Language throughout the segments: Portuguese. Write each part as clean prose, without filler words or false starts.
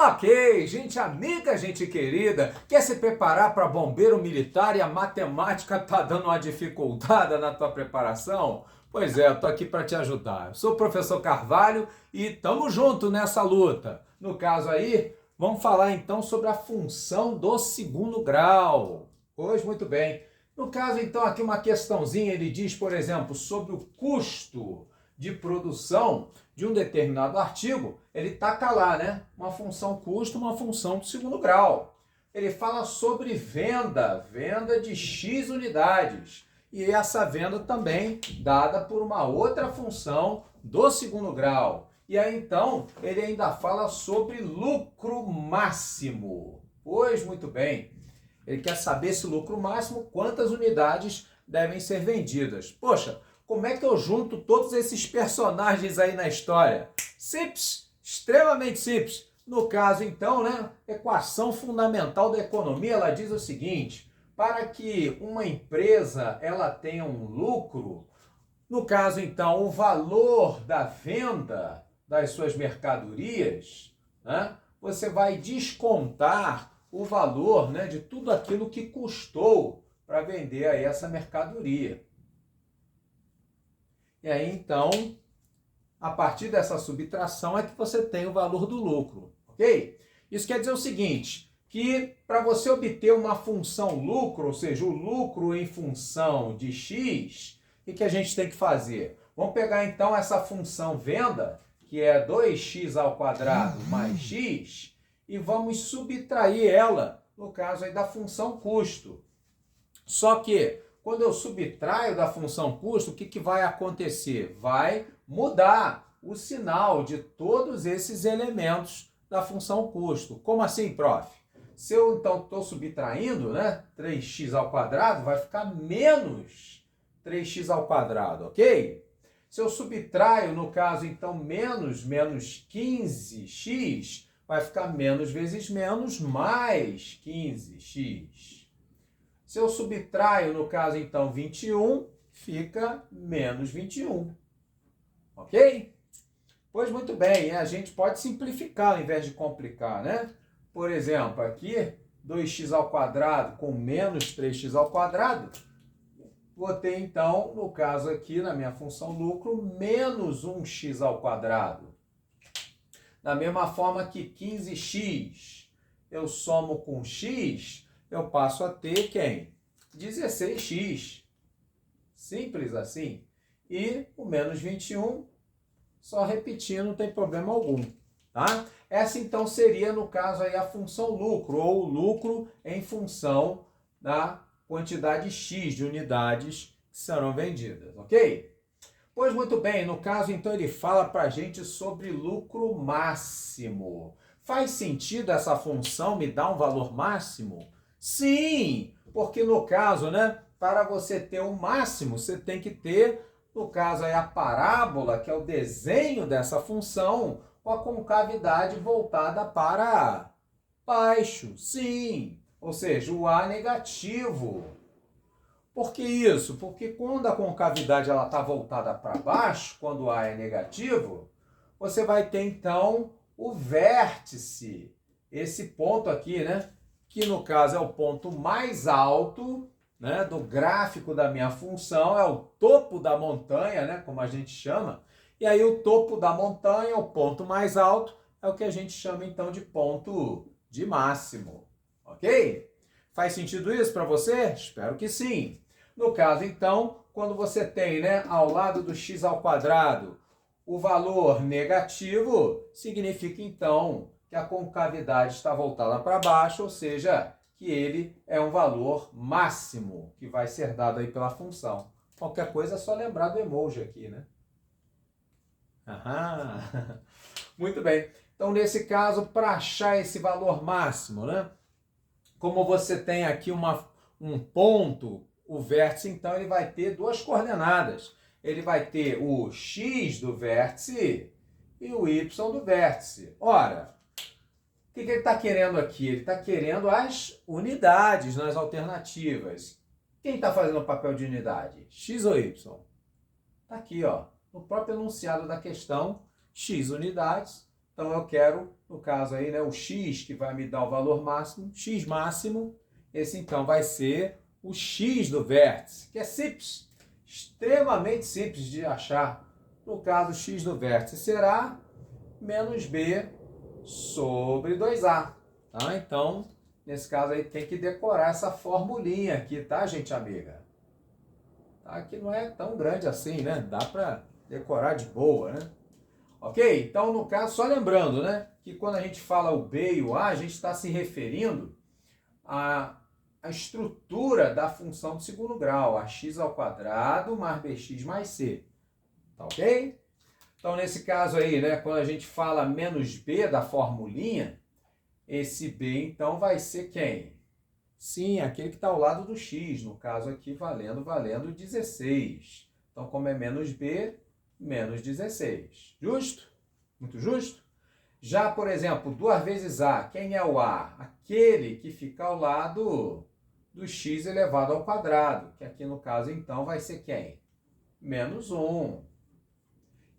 Ok, gente amiga, gente querida, quer se preparar para bombeiro militar e a matemática tá dando uma dificultada na tua preparação? Pois é, eu tô aqui para te ajudar. Eu sou o professor Carvalho e tamo junto nessa luta. No caso aí, vamos falar então sobre a função do segundo grau. Pois muito bem. No caso então aqui uma questãozinha, ele diz, por exemplo, sobre o custo de produção de um determinado artigo, ele taca lá, né? Uma função custo, uma função do segundo grau. Ele fala sobre venda de X unidades. E essa venda também dada por uma outra função do segundo grau. E aí então, ele ainda fala sobre lucro máximo. Pois muito bem. Ele quer saber esse lucro máximo, quantas unidades devem ser vendidas. Poxa, como é que eu junto todos esses personagens aí na história? Simples, extremamente simples. No caso, então, né, equação fundamental da economia, ela diz o seguinte: para que uma empresa ela tenha um lucro, no caso, então, o valor da venda das suas mercadorias, né, você vai descontar o valor, né, de tudo aquilo que custou para vender aí essa mercadoria. E aí, então, a partir dessa subtração é que você tem o valor do lucro, ok? Isso quer dizer o seguinte, que para você obter uma função lucro, ou seja, o lucro em função de x, o que a gente tem que fazer? Vamos pegar, então, essa função venda, que é 2x ao quadrado mais x, e vamos subtrair ela, no caso aí da função custo. Só que, quando eu subtraio da função custo, o que vai acontecer? Vai mudar o sinal de todos esses elementos da função custo. Como assim, prof? Se eu, então, estou subtraindo, né, 3x ao quadrado, vai ficar menos 3x ao quadrado, ok? Se eu subtraio, no caso, então, menos 15x, vai ficar menos vezes menos mais 15x. Se eu subtraio, no caso, então, 21, fica menos 21. Ok? Pois muito bem, a gente pode simplificar ao invés de complicar, né? Por exemplo, aqui, 2x ao quadrado com menos 3x ao quadrado, vou ter, então, no caso aqui, na minha função lucro, menos 1x ao quadrado. Da mesma forma que 15x eu somo com x, eu passo a ter quem? 16x. Simples assim. E o menos 21, só repetir, não tem problema algum. Tá? Essa então seria, no caso, aí, a função lucro, ou lucro em função da quantidade x de unidades que serão vendidas, ok? Pois muito bem, no caso, então, ele fala para a gente sobre lucro máximo. Faz sentido essa função me dar um valor máximo? Sim, porque no caso, né, para você ter um máximo, você tem que ter, no caso, aí, a parábola, que é o desenho dessa função, com a concavidade voltada para baixo. Sim, ou seja, o A negativo. Por que isso? Porque quando a concavidade está voltada para baixo, quando o A é negativo, você vai ter então o vértice, esse ponto aqui, né? Que no caso é o ponto mais alto, né, do gráfico da minha função, é o topo da montanha, né, como a gente chama. E aí o topo da montanha, o ponto mais alto, é o que a gente chama então de ponto de máximo. Ok? Faz sentido isso para você? Espero que sim. No caso, então, quando você tem, né, ao lado do x ao quadrado o valor negativo, significa, então, que a concavidade está voltada para baixo, ou seja, que ele é um valor máximo que vai ser dado aí pela função. Qualquer coisa é só lembrar do emoji aqui, né? Aham. Muito bem. Então, nesse caso, para achar esse valor máximo, né? Como você tem aqui um ponto, o vértice, então, ele vai ter duas coordenadas. Ele vai ter o x do vértice e o y do vértice. Ora, o que ele está querendo aqui? Ele está querendo as unidades nas alternativas. Quem está fazendo o papel de unidade? X ou y? Está aqui, ó, no próprio enunciado da questão, x unidades Então eu quero, no caso aí, né, o x que vai me dar o valor máximo, x máximo, esse então vai ser o x do vértice, que é simples, extremamente simples de achar. No caso, x do vértice será menos b sobre 2a. Tá? Então, nesse caso aí, tem que decorar essa formulinha aqui, tá, gente amiga? Tá? Que não é tão grande assim, né? Dá para decorar de boa, né? Ok? Então, no caso, só lembrando, né? Que quando a gente fala o b e o a, a gente está se referindo à estrutura da função do segundo grau, ax ao quadrado mais bx mais c. Tá ok? Então, nesse caso aí, né, quando a gente fala menos b da formulinha, esse b, então, vai ser quem? Sim, aquele que está ao lado do x, no caso aqui, valendo 16. Então, como é menos b, menos 16. Justo? Muito justo? Já, por exemplo, 2 vezes a, quem é o a? Aquele que fica ao lado do x elevado ao quadrado, que aqui no caso, então, vai ser quem? Menos 1.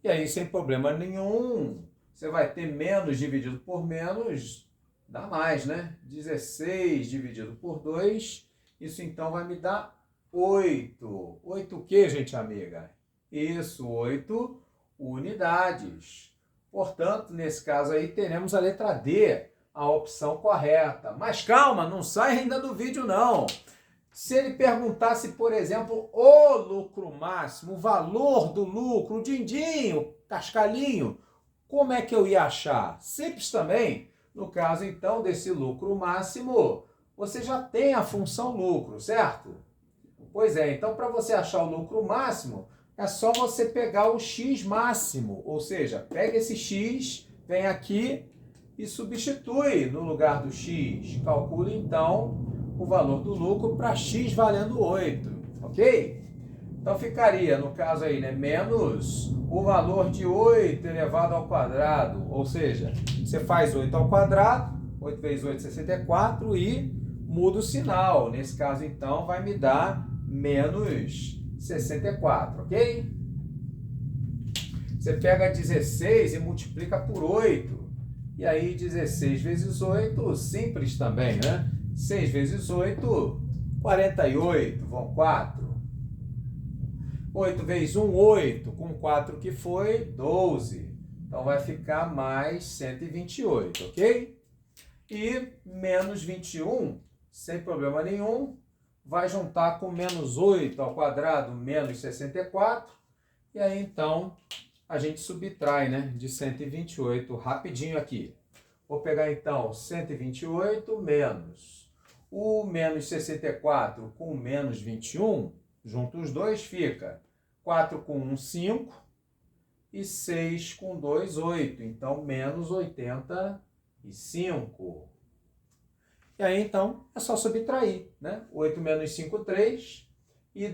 E aí, sem problema nenhum, você vai ter menos dividido por menos, dá mais, né? 16 dividido por 2, isso então vai me dar 8. 8 o quê, gente amiga? Isso, 8 unidades. Portanto, nesse caso aí, teremos a letra D, a opção correta. Mas calma, não sai ainda do vídeo não. Se ele perguntasse, por exemplo, o lucro máximo, o valor do lucro, o din-din, o cascalhinho, como é que eu ia achar? Simples também. No caso, então, desse lucro máximo, você já tem a função lucro, certo? Pois é, então, para você achar o lucro máximo, é só você pegar o x máximo. Ou seja, pega esse x, vem aqui e substitui no lugar do x. Calcula, então, o valor do lucro para x valendo 8, ok? Então ficaria, no caso aí, né, menos o valor de 8 elevado ao quadrado, ou seja, você faz 8 ao quadrado, 8 vezes 8 é 64 e muda o sinal. Nesse caso, então, vai me dar menos 64, ok? Você pega 16 e multiplica por 8, e aí 16 vezes 8, simples também, né? 6 vezes 8, 48, vão 4. 8 vezes 1, 8. Com 4 que foi, 12. Então vai ficar mais 128, ok? E menos 21, sem problema nenhum, vai juntar com menos 8 ao quadrado, menos 64. E aí, então, a gente subtrai, né, de 128 rapidinho aqui. Vou pegar, então, 128 menos o menos 64 com menos 21, junto os dois fica 4 com 1, 5, e 6 com 2, 8. Então, menos 85. E aí, então, é só subtrair, né? 8 menos 5, 3, e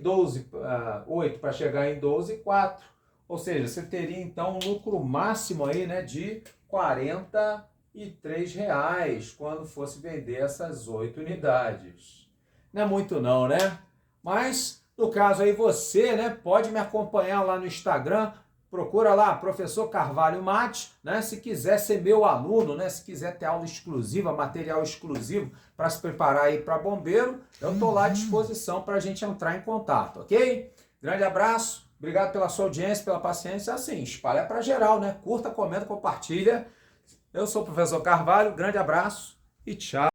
8 para chegar em 12, 4. Ou seja, você teria, então, um lucro máximo aí, né, de R$ 43 quando fosse vender essas 8 unidades. Não é muito não, né? Mas, no caso aí, você, né, pode me acompanhar lá no Instagram, procura lá, Professor Carvalho Mate, né? Se quiser ser meu aluno, né? Se quiser ter aula exclusiva, material exclusivo para se preparar aí para bombeiro, eu estou lá à disposição para a gente entrar em contato, ok? Grande abraço, obrigado pela sua audiência, pela paciência, assim, espalha para geral, né? Curta, comenta, compartilha. Eu sou o Professor Carvalho, grande abraço e tchau.